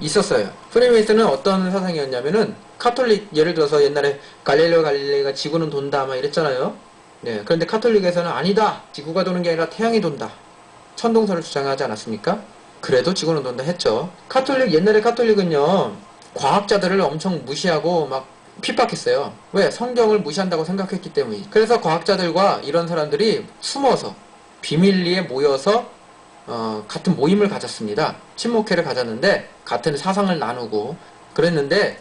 있었어요. 프리메이슨은 어떤 사상이었냐면은 카톨릭, 예를 들어서 옛날에 갈릴레오 갈릴레이가 지구는 돈다 막 이랬잖아요. 네, 그런데 카톨릭에서는 아니다, 지구가 도는 게 아니라 태양이 돈다, 천동설을 주장하지 않았습니까? 그래도 지구는 돈다 했죠. 옛날에 카톨릭은요, 과학자들을 엄청 무시하고 막 핍박했어요. 왜? 성경을 무시한다고 생각했기 때문이지. 그래서 과학자들과 이런 사람들이 숨어서 비밀리에 모여서 같은 모임을 가졌습니다. 친목회를 가졌는데 같은 사상을 나누고 그랬는데,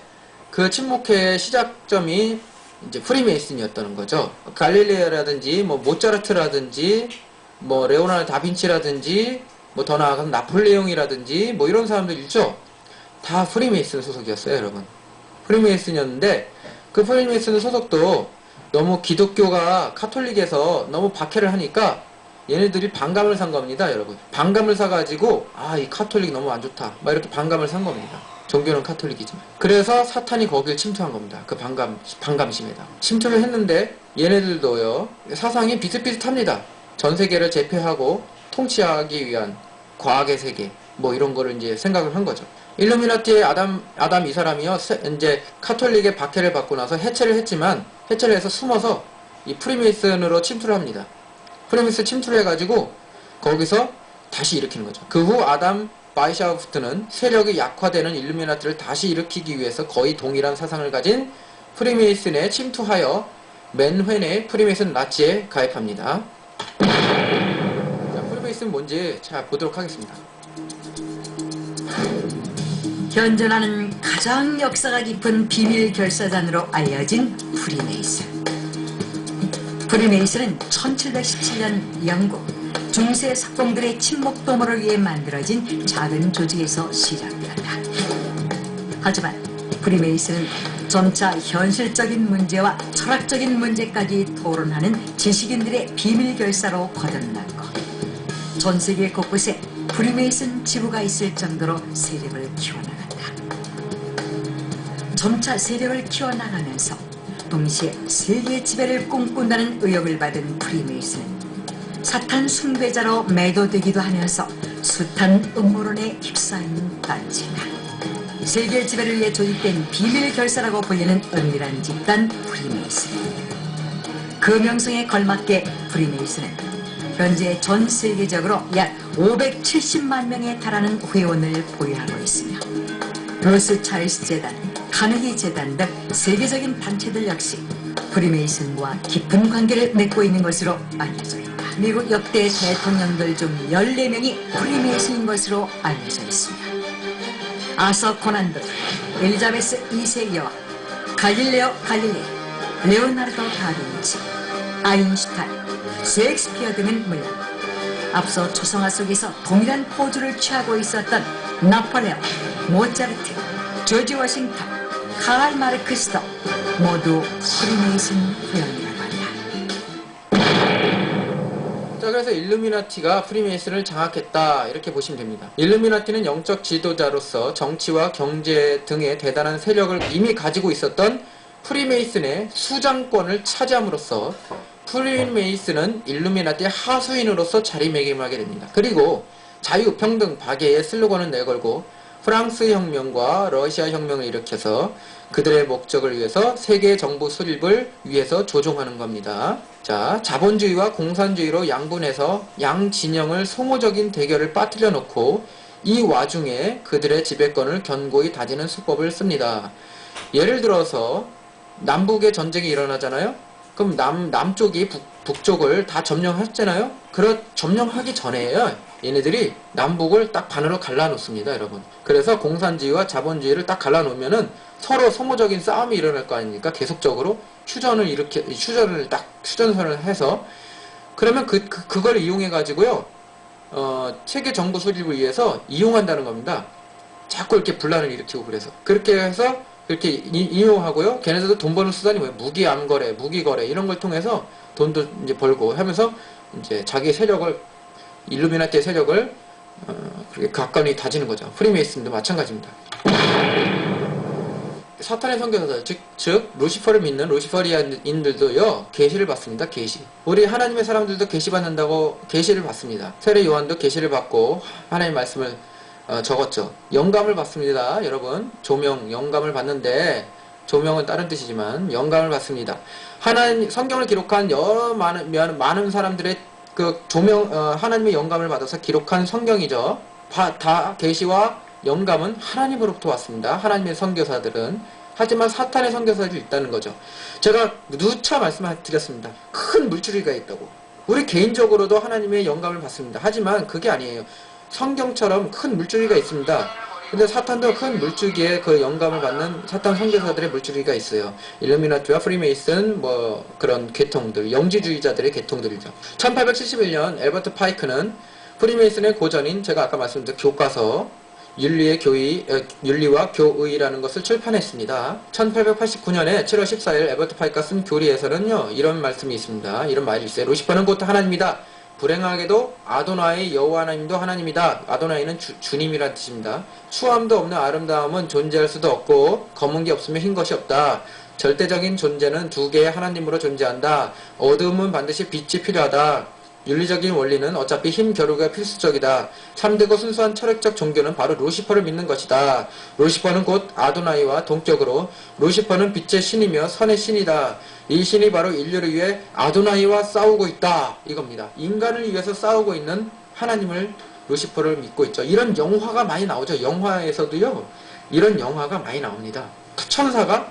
그 친목회의 시작점이 이제 프리메이슨이었다는 거죠. 갈릴레오라든지 뭐 모차르트라든지 뭐 레오나르도 다빈치라든지 뭐 더 나아가서 나폴레옹이라든지 뭐 이런 사람들 있죠. 다 프리메이슨 소속이었어요, 여러분. 프리메이슨이었는데 그 프리메이슨 소속도 너무 기독교가 카톨릭에서 너무 박해를 하니까 얘네들이 반감을 산 겁니다, 여러분. 반감을 사가지고 이 카톨릭 너무 안 좋다 막 이렇게 반감을 산 겁니다. 종교는 카톨릭이지만. 그래서 사탄이 거길 침투한 겁니다. 그 반감심에다 침투를 했는데, 얘네들도요 사상이 비슷비슷합니다. 전 세계를 제패하고 통치하기 위한 과학의 세계 뭐 이런 거를 이제 생각을 한 거죠. 일루미나티의 아담 이 사람이요, 이제 카톨릭의 박해를 받고 나서 해체를 해서 숨어서 이 프리메이슨으로 침투를 합니다. 프리메이슨 침투를 해가지고 거기서 다시 일으키는 거죠. 그 후 아담 바이샤우프트는 세력이 약화되는 일루미나티를 다시 일으키기 위해서 거의 동일한 사상을 가진 프리메이슨에 침투하여 맨회의 프리메이슨 나치에 가입합니다. 자, 프리메이슨 뭔지 잘 보도록 하겠습니다. 현존하는 가장 역사가 깊은 비밀 결사단으로 알려진 프리메이슨. 프리메이슨은 1717년 영국 중세 석공들의 친목 도모를 위해 만들어진 작은 조직에서 시작되었다. 하지만 프리메이슨은 점차 현실적인 문제와 철학적인 문제까지 토론하는 지식인들의 비밀 결사로 거듭났고, 전 세계 곳곳에 프리메이슨 지부가 있을 정도로 세력을 키워나간다. 점차 세력을 키워나가면서 동시에 세계 지배를 꿈꾼다는 의혹을 받은 프리메이슨은 사탄 숭배자로 매도되기도 하면서 숱한 음모론에 휩싸인 단체다. 세계 지배를 위해 조직된 비밀 결사라고 불리는 은밀한 집단 프리메이슨. 그 명성에 걸맞게 프리메이슨은 현재 전 세계적으로 약 570만 명에 달하는 회원을 보유하고 있으며, 로스 찰스 재단, 카네기 재단 등 세계적인 단체들 역시 프리메이슨과 깊은 관계를 맺고 있는 것으로 알려져 있다. 미국 역대 대통령들 중 14명이 프리메이슨인 것으로 알려져 있으며, 아서 코난 도일, 엘리자베스 2세 여왕, 갈릴레오 갈릴레이, 레오나르도 다빈치, 아인슈타인, 셰익스피어 등은 물론 앞서 초성화 속에서 동일한 포즈를 취하고 있었던 나폴레옹, 모차르트, 조지 워싱턴, 칼 마르크스도 모두 프리메이슨 회원이라고 한다. 자, 그래서 일루미나티가 프리메이슨을 장악했다 이렇게 보시면 됩니다. 일루미나티는 영적 지도자로서 정치와 경제 등의 대단한 세력을 이미 가지고 있었던 프리메이슨의 수장권을 차지함으로써 프리메이슨은 일루미나티의 하수인으로서 자리매김하게 됩니다. 그리고 자유, 평등, 박애의 슬로건을 내걸고 프랑스 혁명과 러시아 혁명을 일으켜서 그들의 목적을 위해서 세계 정부 수립을 위해서 조종하는 겁니다. 자, 자본주의와 공산주의로 양분해서 양 진영을 소모적인 대결을 빠뜨려 놓고 이 와중에 그들의 지배권을 견고히 다지는 수법을 씁니다. 예를 들어서 남북의 전쟁이 일어나잖아요. 그럼 남쪽이 북쪽을 다 점령했잖아요. 점령하기 전에요, 얘네들이 남북을 딱 반으로 갈라놓습니다, 여러분. 그래서 공산주의와 자본주의를 딱 갈라놓으면은 서로 소모적인 싸움이 일어날 거 아닙니까? 계속적으로 휴전선을 해서. 그러면 그걸 이용해가지고요, 세계 정부 수립을 위해서 이용한다는 겁니다. 자꾸 이렇게 분란을 일으키고 그래서. 그렇게 해서 그렇게 이용하고요. 걔네들도 돈 버는 수단이 뭐예요? 무기 암거래, 무기 거래 이런 걸 통해서 돈도 이제 벌고 하면서 이제 자기 세력을, 일루미나티의 세력을 그렇게 가까이 다지는 거죠. 프리메이슨도 마찬가지입니다. 사탄의 선교사들, 즉 루시퍼를 믿는 루시퍼리안인들도요 계시를 받습니다. 계시. 우리 하나님의 사람들도 계시 받는다고 계시를 받습니다. 세례 요한도 계시를 받고 하나님의 말씀을 적었죠. 영감을 받습니다. 여러분, 조명, 영감을 받는데, 조명은 다른 뜻이지만 영감을 받습니다. 하나님 성경을 기록한 여러 많은 사람들의 그 조명 하나님의 영감을 받아서 기록한 성경이죠. 다 계시와 영감은 하나님으로부터 왔습니다. 하나님의 선교사들은. 하지만 사탄의 선교사들이 있다는 거죠. 제가 누차 말씀드렸습니다. 큰 물줄기가 있다고. 우리 개인적으로도 하나님의 영감을 받습니다. 하지만 그게 아니에요. 성경처럼 큰 물줄기가 있습니다. 근데 사탄도 큰 물줄기에 그 영감을 받는 사탄 선교사들의 물줄기가 있어요. 일루미나티와 프리메이슨 뭐 그런 계통들, 영지주의자들의 계통들이죠. 1871년 엘버트 파이크는 프리메이슨의 고전인 제가 아까 말씀드린 교과서 윤리와 교의라는 것을 출판했습니다. 1889년에 7월 14일 엘버트 파이크가 쓴 교리에서는요, 이런 말씀이 있습니다. 이런 말이 있어요. 루시퍼는 곧 하나님이다. 불행하게도 아도나이 여호와 하나님도 하나님이다. 아도나이는 주님이란 뜻입니다. 추함도 없는 아름다움은 존재할 수도 없고 검은 게 없으면 흰 것이 없다. 절대적인 존재는 두 개의 하나님으로 존재한다. 어두움은 반드시 빛이 필요하다. 윤리적인 원리는 어차피 힘 겨루기가 필수적이다. 참되고 순수한 철학적 종교는 바로 루시퍼를 믿는 것이다. 루시퍼는 곧 아도나이와 동격으로 루시퍼는 빛의 신이며 선의 신이다. 이 신이 바로 인류를 위해 아도나이와 싸우고 있다. 이겁니다. 인간을 위해서 싸우고 있는 하나님을 루시퍼를 믿고 있죠. 이런 영화가 많이 나오죠. 영화에서도요. 이런 영화가 많이 나옵니다. 천사가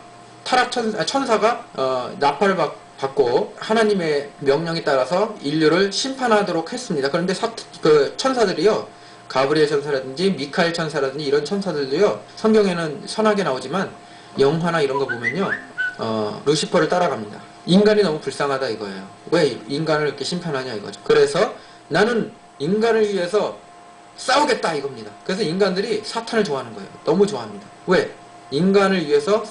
나팔을 받고 하나님의 명령에 따라서 인류를 심판하도록 했습니다. 그런데 그 천사들이요. 가브리엘 천사라든지 미카엘 천사라든지 이런 천사들도요. 성경에는 선하게 나오지만 영화나 이런 거 보면요. 루시퍼를 따라갑니다. 인간이 너무 불쌍하다 이거예요. 왜 인간을 이렇게 심판하냐 이거죠. 그래서 나는 인간을 위해서 싸우겠다 이겁니다. 그래서 인간들이 사탄을 좋아하는 거예요. 너무 좋아합니다. 왜? 인간을 위해서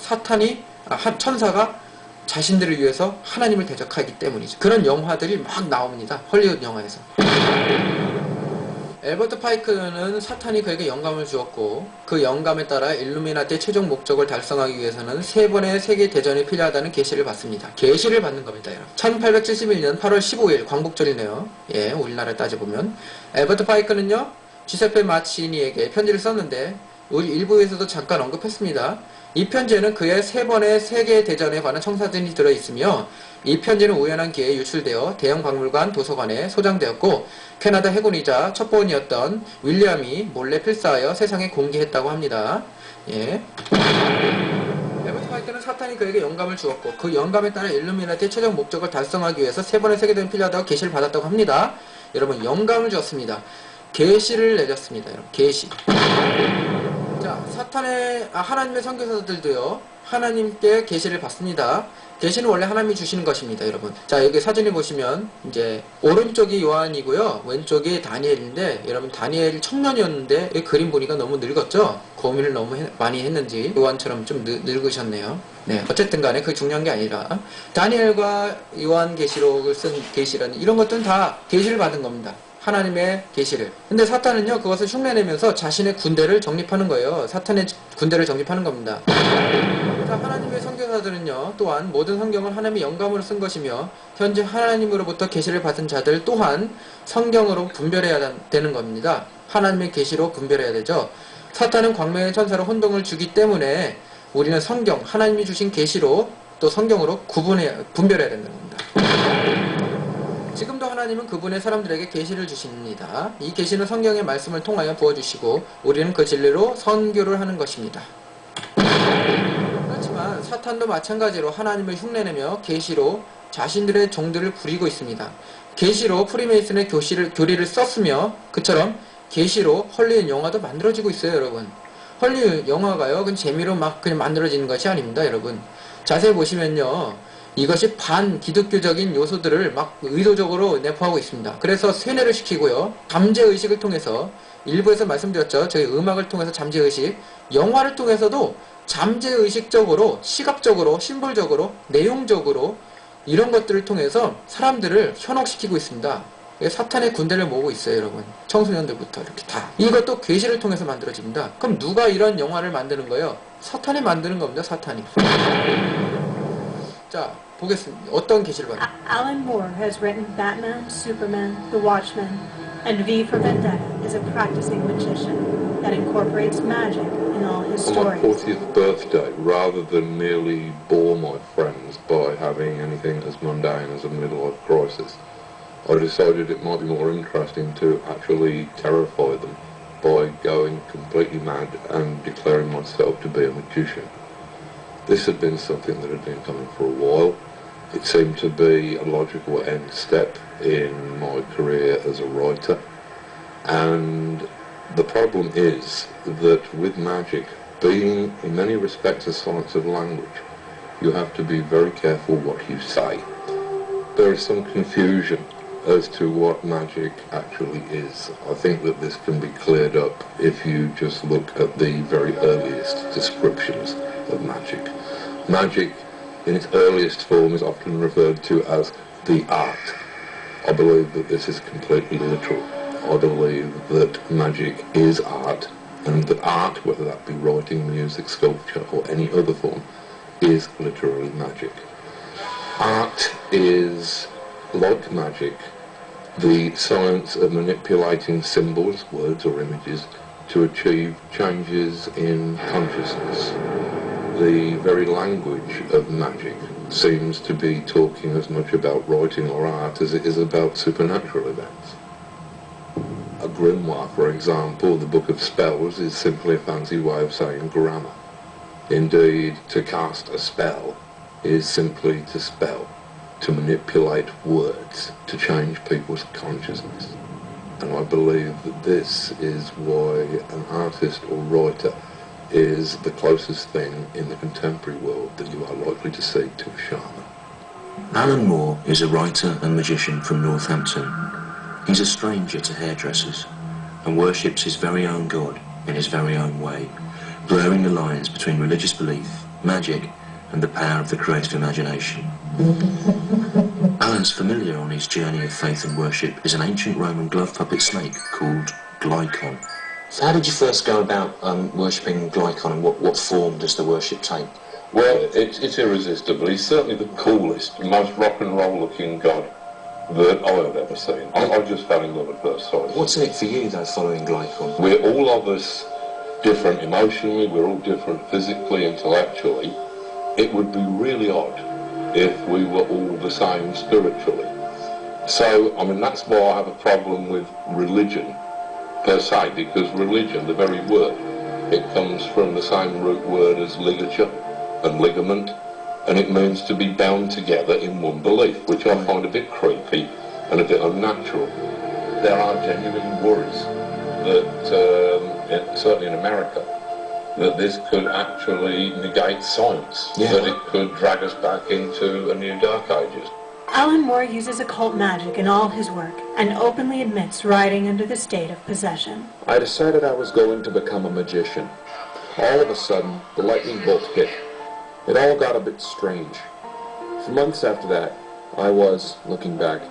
천사가 자신들을 위해서 하나님을 대적하기 때문이죠. 그런 영화들이 막 나옵니다. 헐리우드 영화에서. 엘버트 파이크는 사탄이 그에게 영감을 주었고 그 영감에 따라 일루미나티의 최종 목적을 달성하기 위해서는 3번의 세계 대전이 필요하다는 계시를 받습니다. 계시를 받는 겁니다. 여러분. 1871년 8월 15일 광복절이네요. 예, 우리나라에 따져보면 엘버트 파이크는요. 주세페 마치니에게 편지를 썼는데 우리 일부에서도 잠깐 언급했습니다. 이 편지에는 그의 3번의 세계대전에 관한 청사진이 들어있으며 이 편지는 우연한 기회에 유출되어 대형박물관 도서관에 소장되었고 캐나다 해군이자 첩보원이었던 윌리엄이 몰래 필사하여 세상에 공개했다고 합니다. 예. 엘버트 파이크는 사탄이 그에게 영감을 주었고 그 영감에 따라 일루미나티의 최종 목적을 달성하기 위해서 3번의 세계대전이 필요하다고 계시를 받았다고 합니다. 여러분 영감을 주었습니다. 계시를 내렸습니다. 여러분 계시. 자, 하나님의 선교사들도요, 하나님께 계시를 받습니다. 계시는 원래 하나님이 주시는 것입니다, 여러분. 자, 여기 사진을 보시면, 이제, 오른쪽이 요한이고요, 왼쪽이 다니엘인데, 여러분, 다니엘이 청년이었는데, 이 그림 보니까 너무 늙었죠? 고민을 너무 많이 했는지, 요한처럼 좀 늙으셨네요. 네, 어쨌든 간에 그게 중요한 게 아니라, 다니엘과 요한 계시록을 쓴 계시라는, 이런 것들은 다 계시를 받은 겁니다. 하나님의 계시를. 근데 사탄은요 그것을 흉내내면서 자신의 군대를 정립하는 거예요. 사탄의 군대를 정립하는 겁니다. 자, 하나님의 선교사들은요 또한 모든 성경을 하나님의 영감으로 쓴 것이며 현재 하나님으로부터 계시를 받은 자들 또한 성경으로 분별해야 되는 겁니다. 하나님의 계시로 분별해야 되죠. 사탄은 광명의 천사로 혼동을 주기 때문에 우리는 성경, 하나님이 주신 계시로 또 성경으로 분별해야 되는 겁니다. 지금도 하나님은 그분의 사람들에게 계시를 주십니다. 이 계시는 성경의 말씀을 통하여 부어주시고 우리는 그 진리로 선교를 하는 것입니다. 그렇지만 사탄도 마찬가지로 하나님을 흉내내며 계시로 자신들의 종들을 부리고 있습니다. 계시로 프리메이슨의 교리를 썼으며 그처럼 계시로 헐리우드 영화도 만들어지고 있어요, 여러분. 헐리우드 영화가요, 그건 재미로 막 그냥 만들어지는 것이 아닙니다, 여러분. 자세히 보시면요. 이것이 반기독교적인 요소들을 막 의도적으로 내포하고 있습니다. 그래서 세뇌를 시키고요. 잠재의식을 통해서 일부에서 말씀드렸죠. 저희 음악을 통해서 잠재의식, 영화를 통해서도 잠재의식적으로, 시각적으로, 심볼적으로, 내용적으로 이런 것들을 통해서 사람들을 현혹시키고 있습니다. 사탄의 군대를 모으고 있어요, 여러분. 청소년들부터 이렇게 다. 이것도 계시를 통해서 만들어집니다. 그럼 누가 이런 영화를 만드는 거예요? 사탄이 만드는 겁니다, 사탄이. 자, 보겠습니다. 어떤 계시를 받나요? Alan Moore has written Batman, Superman, The Watchmen, and V for Vendetta is a practicing magician. that incorporates magic in all his On my stories. 40th birthday, rather than merely bore my friends by having anything as mundane as a midlife crisis, I decided it might be more interesting to actually terrify them by going completely mad and declaring myself to be a magician. This had been something that had been coming for a while. It seemed to be a logical end step in my career as a writer, and the problem is that with magic, being in many respects a science of language, you have to be very careful what you say. There is some confusion as to what magic actually is. I think that this can be cleared up if you just look at the very earliest descriptions of magic. Magic in its earliest form is often referred to as the art. I believe that this is completely literal. I believe that magic is art, and that art, whether that be writing, music, sculpture or any other form, is literally magic. Art is, like magic, the science of manipulating symbols, words or images to achieve changes in consciousness. The very language of magic seems to be talking as much about writing or art as it is about supernatural events. A grimoire, for example, the Book of Spells, is simply a fancy way of saying grammar. Indeed, to cast a spell is simply to spell, to manipulate words, to change people's consciousness. And I believe that this is why an artist or writer is the closest thing in the contemporary world that you are likely to see to a shaman. Alan Moore is a writer and magician from Northampton. He's a stranger to hairdressers and worships his very own God in his very own way, blurring the lines between religious belief, magic and the power of the creative imagination. Alan's familiar on his journey of faith and worship is an ancient Roman glove puppet snake called Glykon. So how did you first go about worshipping Glykon, and what form does the worship take? Well, it's irresistible. He's certainly the coolest, most rock and roll looking god that I have ever seen. I just fell in love at first sight. What's in it for you, though, following Glykon? We're all of us different emotionally, we're all different physically, intellectually. It would be really odd if we were all the same spiritually. So, I mean, that's why I have a problem with religion per se, because religion, the very word, it comes from the same root word as ligature and ligament, and it means to be bound together in one belief, which I find a bit creepy and a bit unnatural. There are genuine worries that, certainly in America, that this could actually negate science, that it could drag us back into a new dark ages. Alan Moore uses occult magic in all his work and openly admits riding under the state of possession. I decided I was going to become a magician. All of a sudden, the lightning bolt hit. It all got a bit strange. For months after that, I was, looking back,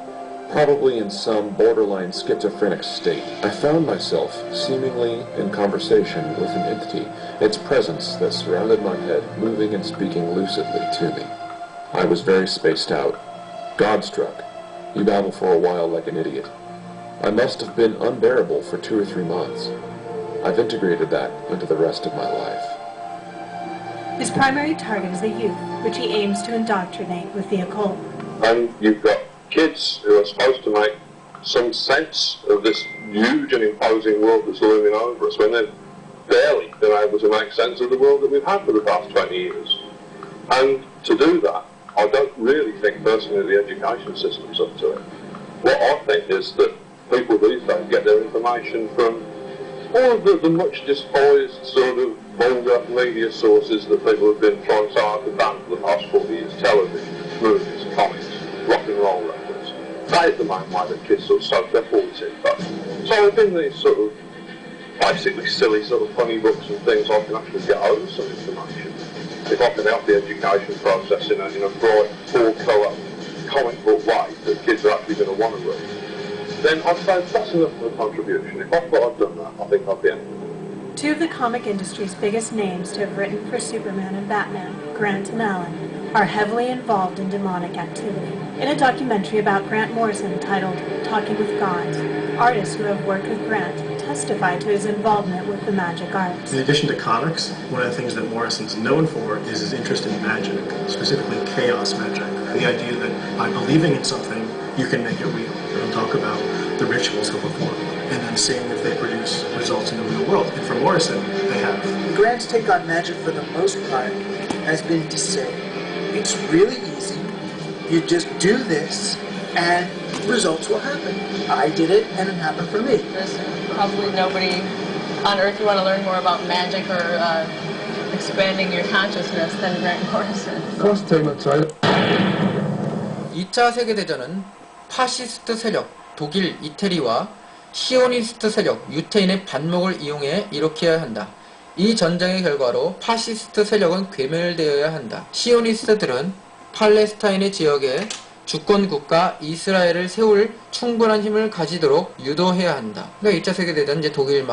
probably in some borderline schizophrenic state. I found myself seemingly in conversation with an entity, its presence that surrounded my head, moving and speaking lucidly to me. I was very spaced out. God-struck. You babble for a while like an idiot. I must have been unbearable for 2 or 3 months. I've integrated that into the rest of my life. His primary target is the youth, which he aims to indoctrinate with the occult. And you've got kids who are supposed to make some sense of this huge and imposing world that's looming over us, when they've barely been able to make sense of the world that we've had for the past 20 years. And to do that, I don't really think personally the education system's up to it. What I think is that people these days get their information from all of the much despised sort of vulgar media sources that people have been trying so hard to ban for the past 40 years: television, movies, comics, rock and roll records. That is the main way that kids sort of soak their thoughts in. But so within these sort of basically silly sort of funny books and things, I can actually get over some information. If I can help the education process in a bright, full-colour, comic book way that kids are actually going to want to read, then I'd say that's enough of a contribution. If I thought I'd done that, I think I'd be in. Two of the comic industry's biggest names to have written for Superman and Batman, Grant and Allen, are heavily involved in demonic activity. In a documentary about Grant Morrison titled Talking with Gods, artists who have worked with Grant testify to his involvement with the magic arts. In addition to comics, one of the things that Morrison's known for is his interest in magic, specifically chaos magic. The idea that by believing in something, you can make it real. He'll talk about the rituals he'll perform and then seeing if they produce results in the real world. And for Morrison, they have. Grant's take on magic for the most part has been to say, it's really easy, you just do this, and results will happen. I did it, and it happened for me. There's probably nobody on Earth you want to learn more about magic or expanding your consciousness than Grant Morrison. 2차 세계대전은 파시스트 세력 독일 이태리와 시오니스트 세력 유태인의 반목을 이용해 일으켜야 한다. 이 전쟁의 결과로 파시스트 세력은 괴멸되어야 한다. 시오니스트들은 팔레스타인의 지역에 주권국가 이스라엘을 세울 충분한 힘을 가지도록 유도해야 한다. 그러니까 2차 세계대전 이제 독일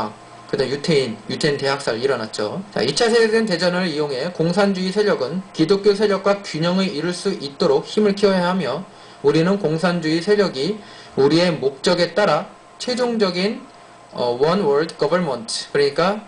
그 다음 유태인 대학살 일어났죠. 자, 2차 세계대전을 이용해 공산주의 세력은 기독교 세력과 균형을 이룰 수 있도록 힘을 키워야 하며 우리는 공산주의 세력이 우리의 목적에 따라 최종적인 One World Government 그러니까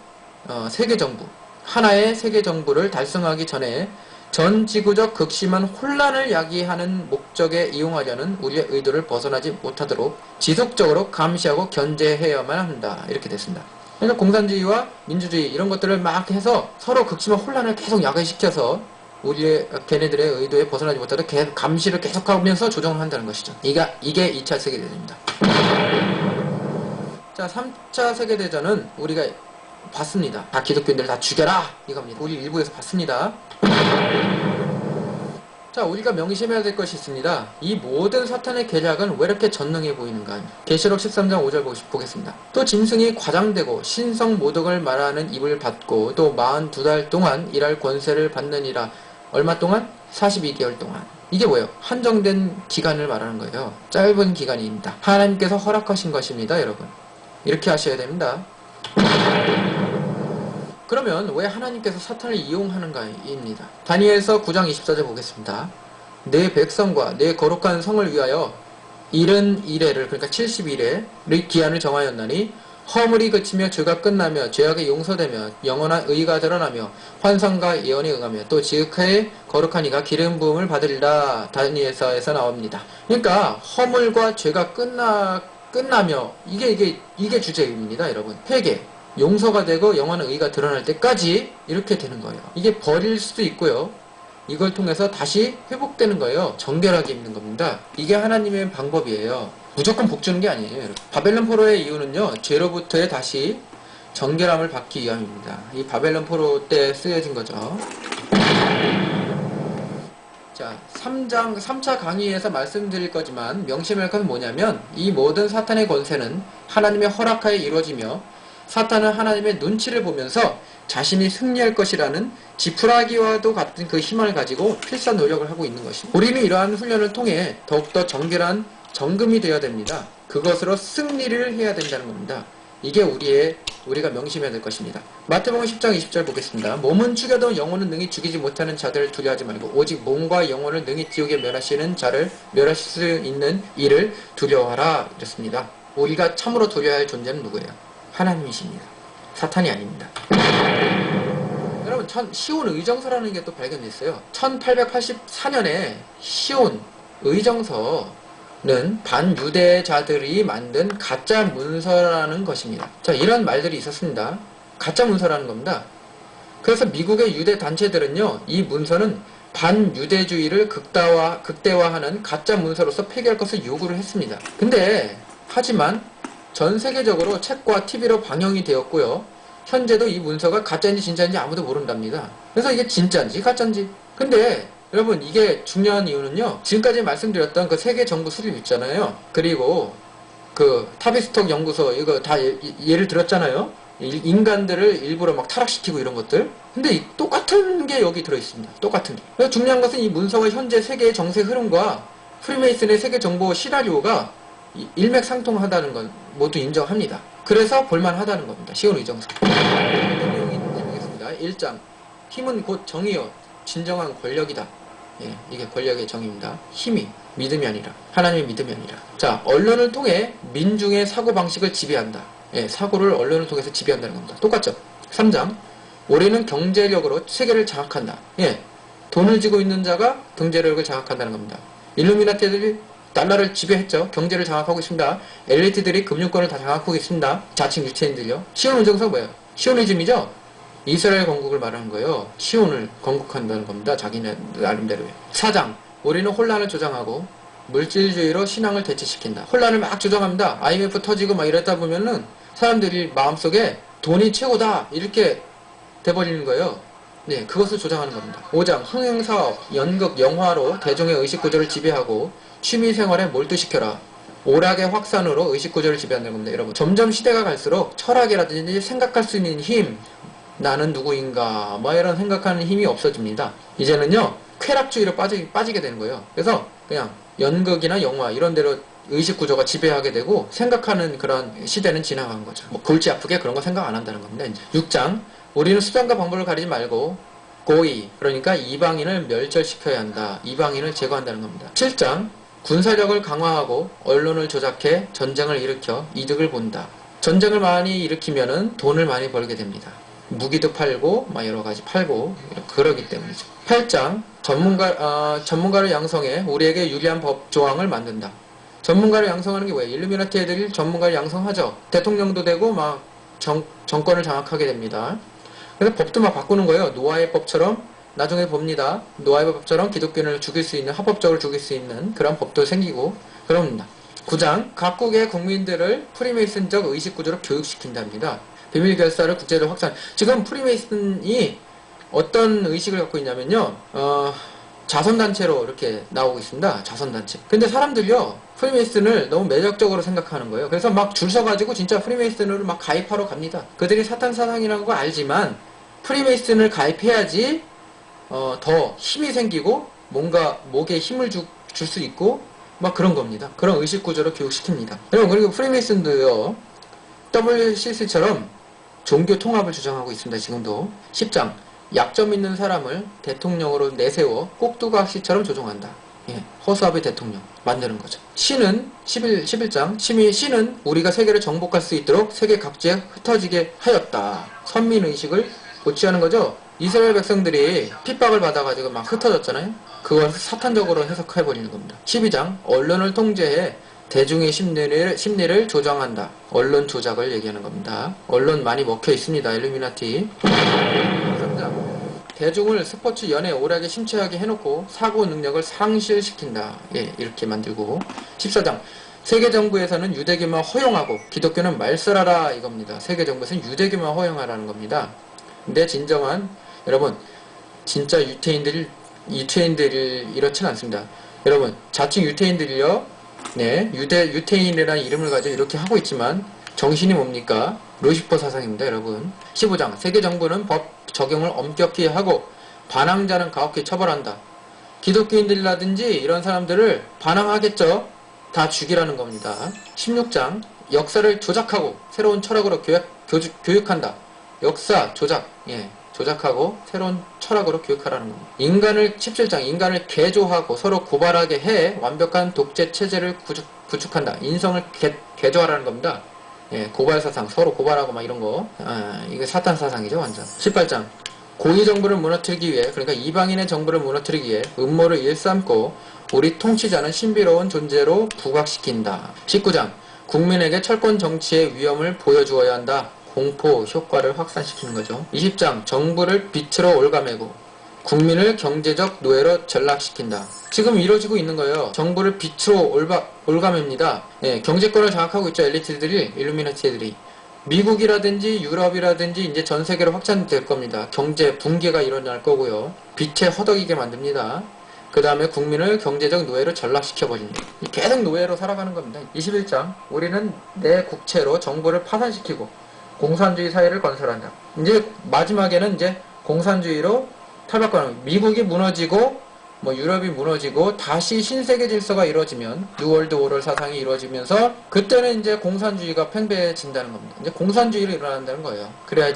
세계정부 하나의 세계정부를 달성하기 전에 전 지구적 극심한 혼란을 야기하는 목적에 이용하려는 우리의 의도를 벗어나지 못하도록 지속적으로 감시하고 견제해야만 한다. 이렇게 됐습니다. 그러니까 공산주의와 민주주의 이런 것들을 막 해서 서로 극심한 혼란을 계속 야기시켜서 걔네들의 의도에 벗어나지 못하도록 계속 감시를 계속하면서 조정을 한다는 것이죠. 이게 2차 세계대전입니다. 자, 3차 세계대전은 우리가 봤습니다. 다 기독교인들 다 죽여라! 이겁니다. 우리 일부에서 봤습니다. 자, 우리가 명심해야 될 것이 있습니다. 이 모든 사탄의 계략은 왜 이렇게 전능해 보이는가? 계시록 13장 5절 보겠습니다. 또 짐승이 과장되고 신성 모독을 말하는 입을 받고 또 42달 동안 일할 권세를 받느니라. 얼마 동안? 42개월 동안. 이게 뭐예요? 한정된 기간을 말하는 거예요. 짧은 기간입니다. 하나님께서 허락하신 것입니다, 여러분. 이렇게 하셔야 됩니다. 그러면 왜 하나님께서 사탄을 이용하는가입니다. 다니엘서 9장 24절 보겠습니다. 내 백성과 내 거룩한 성을 위하여 70일을 그러니까 70일의 기한을 정하였나니 허물이 그치며 죄가 끝나며 죄악이 용서되며 영원한 의가 드러나며 환상과 예언에 응하며 또 지극하게 거룩한 이가 기름 부음을 받으리라. 다니엘서에서 나옵니다. 그러니까 허물과 죄가 끝나며 이게 주제입니다, 여러분. 회개. 용서가 되고 영원한 의가 드러날 때까지 이렇게 되는 거예요. 이게 버릴 수도 있고요. 이걸 통해서 다시 회복되는 거예요. 정결하게 입는 겁니다. 이게 하나님의 방법이에요. 무조건 복 주는 게 아니에요. 바벨론 포로의 이유는요. 죄로부터의 다시 정결함을 받기 위함입니다. 이 바벨론 포로 때 쓰여진 거죠. 자, 3차 강의에서 말씀드릴 거지만 명심할 것은 뭐냐면 이 모든 사탄의 권세는 하나님의 허락하에 이루어지며 사탄은 하나님의 눈치를 보면서 자신이 승리할 것이라는 지푸라기와도 같은 그 힘을 가지고 필사 노력을 하고 있는 것입니다. 우리는 이러한 훈련을 통해 더욱더 정결한 정금이 되어야 됩니다. 그것으로 승리를 해야 된다는 겁니다. 이게 우리가 명심해야 될 것입니다. 마태복음 10장 20절 보겠습니다. 몸은 죽여도 영혼은 능히 죽이지 못하는 자들을 두려워하지 말고 오직 몸과 영혼을 능히 지옥에 멸하시는 자를 멸하실 수 있는 이를 두려워하라. 이렇습니다. 우리가 참으로 두려워야 할 존재는 누구예요? 하나님이십니다. 사탄이 아닙니다. 여러분, 시온 의정서라는 게 또 발견됐어요. 1884년에 시온 의정서는 반유대자들이 만든 가짜 문서라는 것입니다. 자, 이런 말들이 있었습니다. 가짜 문서라는 겁니다. 그래서 미국의 유대 단체들은요, 이 문서는 반유대주의를 극대화하는 가짜 문서로서 폐기할 것을 요구를 했습니다. 하지만 전 세계적으로 책과 TV로 방영이 되었고요. 현재도 이 문서가 가짜인지 진짜인지 아무도 모른답니다. 그래서 이게 진짜인지 가짜인지. 근데 여러분, 이게 중요한 이유는요. 지금까지 말씀드렸던 그 세계 정부 수립 있잖아요. 그리고 그 타비스톡 연구소 이거 다 예를 들었잖아요. 인간들을 일부러 막 타락시키고 이런 것들. 근데 똑같은 게 여기 들어있습니다. 똑같은 게. 그래서 중요한 것은 이 문서가 현재 세계의 정세 흐름과 프리메이슨의 세계 정보 시나리오가 일맥상통하다는 건 모두 인정합니다. 그래서 볼만하다는 겁니다. 시온 의정서. 어떤 내용이 있는지 보겠습니다. 1장. 힘은 곧 정의요. 진정한 권력이다. 예, 이게 권력의 정의입니다. 힘이 믿음이 아니라 하나님의 믿음이 아니라. 자, 언론을 통해 민중의 사고방식을 지배한다. 예, 사고를 언론을 통해서 지배한다는 겁니다. 똑같죠? 3장. 우리는 경제력으로 세계를 장악한다. 예, 돈을 쥐고 있는 자가 경제력을 장악한다는 겁니다. 일루미나티들이 달러를 지배했죠. 경제를 장악하고 있습니다. 엘리트들이 금융권을 다 장악하고 있습니다. 자칭 유태인들요. 시온 운정서가 뭐예요? 시오니즘이죠. 이스라엘 건국을 말하는 거예요. 시온을 건국한다는 겁니다. 자기네 나름대로. 4장. 우리는 혼란을 조장하고 물질주의로 신앙을 대체시킨다. 혼란을 막 조장합니다. IMF 터지고 막 이랬다 보면은 사람들이 마음속에 돈이 최고다 이렇게 돼버리는 거예요. 네, 그것을 조장하는 겁니다. 5장. 흥행사업, 연극, 영화로 대중의 의식구조를 지배하고 취미생활에 몰두시켜라. 오락의 확산으로 의식구조를 지배한다는 겁니다. 여러분, 점점 시대가 갈수록 철학이라든지 생각할 수 있는 힘, 나는 누구인가 뭐 이런 생각하는 힘이 없어집니다. 이제는요 쾌락주의로 빠지게 되는 거예요. 그래서 그냥 연극이나 영화 이런 데로 의식구조가 지배하게 되고 생각하는 그런 시대는 지나간 거죠. 뭐 골치 아프게 그런 거 생각 안 한다는 겁니다. 이제. 6장. 우리는 수단과 방법을 가리지 말고 고의, 그러니까 이방인을 멸절시켜야 한다. 이방인을 제거한다는 겁니다. 7장. 군사력을 강화하고 언론을 조작해 전쟁을 일으켜 이득을 본다. 전쟁을 많이 일으키면은 돈을 많이 벌게 됩니다. 무기도 팔고 막 여러 가지 팔고 그러기 때문이죠. 8장. 전문가를 양성해 우리에게 유리한 법 조항을 만든다. 전문가를 양성하는 게 뭐예요? 일루미나티 애들이 전문가를 양성하죠. 대통령도 되고 막 정권을 장악하게 됩니다. 그래서 법도 막 바꾸는 거예요. 노아의 법처럼 나중에 봅니다. 노아의 법처럼 기독교인을 죽일 수 있는, 합법적으로 죽일 수 있는 그런 법도 생기고 그럽니다. 9장. 각국의 국민들을 프리메이슨적 의식구조로 교육시킨답니다. 비밀결사를 국제적으로 확산. 지금 프리메이슨이 어떤 의식을 갖고 있냐면요. 자선단체로 이렇게 나오고 있습니다. 자선단체. 근데 사람들이요. 프리메이슨을 너무 매력적으로 생각하는 거예요. 그래서 막 줄 서가지고 진짜 프리메이슨으로 막 가입하러 갑니다. 그들이 사탄 사상이라는 거 알지만 프리메이슨을 가입해야지 더 힘이 생기고 뭔가 목에 힘을 줄 수 있고 막 그런 겁니다. 그런 의식구조로 교육시킵니다. 여러분 그리고 프리메이슨도요. WCC처럼 종교 통합을 주장하고 있습니다. 지금도. 10장. 약점 있는 사람을 대통령으로 내세워 꼭두각시처럼 조종한다. 예, 허수아비 대통령 만드는 거죠. 신은 11장. 신은 우리가 세계를 정복할 수 있도록 세계 각지에 흩어지게 하였다. 선민의식을 고취하는 거죠. 이스라엘 백성들이 핍박을 받아가지고 막 흩어졌잖아요. 그걸 사탄적으로 해석해버리는 겁니다. 12장. 언론을 통제해 대중의 심리를 조정한다. 언론 조작을 얘기하는 겁니다. 언론 많이 먹혀 있습니다. 일루미나티. 3장. 대중을 스포츠, 연애, 오락에 심취하게 해놓고 사고 능력을 상실시킨다. 예, 이렇게 만들고. 14장. 세계정부에서는 유대교만 허용하고 기독교는 말살하라 이겁니다. 세계정부에서는 유대교만 허용하라는 겁니다. 근데 진정한 여러분 진짜 유태인들이 이렇진 않습니다. 여러분 자칭 유태인들이요. 네, 유태인이라는 이름을 가지고 이렇게 하고 있지만 정신이 뭡니까? 루시퍼 사상입니다, 여러분. 15장. 세계정부는 법 적용을 엄격히 하고 반항자는 가혹히 처벌한다. 기독교인들이라든지 이런 사람들을 반항하겠죠? 다 죽이라는 겁니다. 16장. 역사를 조작하고 새로운 철학으로 교육한다. 역사 조작. 예, 조작하고 새로운 철학으로 교육하라는 겁니다. 17장. 인간을 개조하고 서로 고발하게 해 완벽한 독재 체제를 구축한다. 인성을 개조하라는 겁니다. 예, 고발 사상, 서로 고발하고 막 이런 거. 이게 사탄 사상이죠, 완전. 18장. 고위 정부를 무너뜨리기 위해, 그러니까 이방인의 정부를 무너뜨리기 위해 음모를 일삼고 우리 통치자는 신비로운 존재로 부각시킨다. 19장. 국민에게 철권 정치의 위험을 보여주어야 한다. 공포 효과를 확산시키는 거죠. 20장. 정부를 빛으로 올가매고 국민을 경제적 노예로 전락시킨다. 지금 이루어지고 있는 거예요. 정부를 빛으로 올가맵니다. 네, 경제권을 장악하고 있죠. 엘리트들이, 일루미나티 애들이. 미국이라든지 유럽이라든지 이제 전 세계로 확산될 겁니다. 경제 붕괴가 일어날 거고요. 빛에 허덕이게 만듭니다. 그 다음에 국민을 경제적 노예로 전락시켜버립니다. 계속 노예로 살아가는 겁니다. 21장. 우리는 내 국채로 정부를 파산시키고 공산주의 사회를 건설한다. 이제 마지막에는 이제 공산주의로 탈바꿈하는, 미국이 무너지고 뭐 유럽이 무너지고 다시 신세계 질서가 이루어지면 뉴월드 오럴 사상이 이루어지면서 그때는 이제 공산주의가 팽배해진다는 겁니다. 이제 공산주의로 일어난다는 거예요. 그래야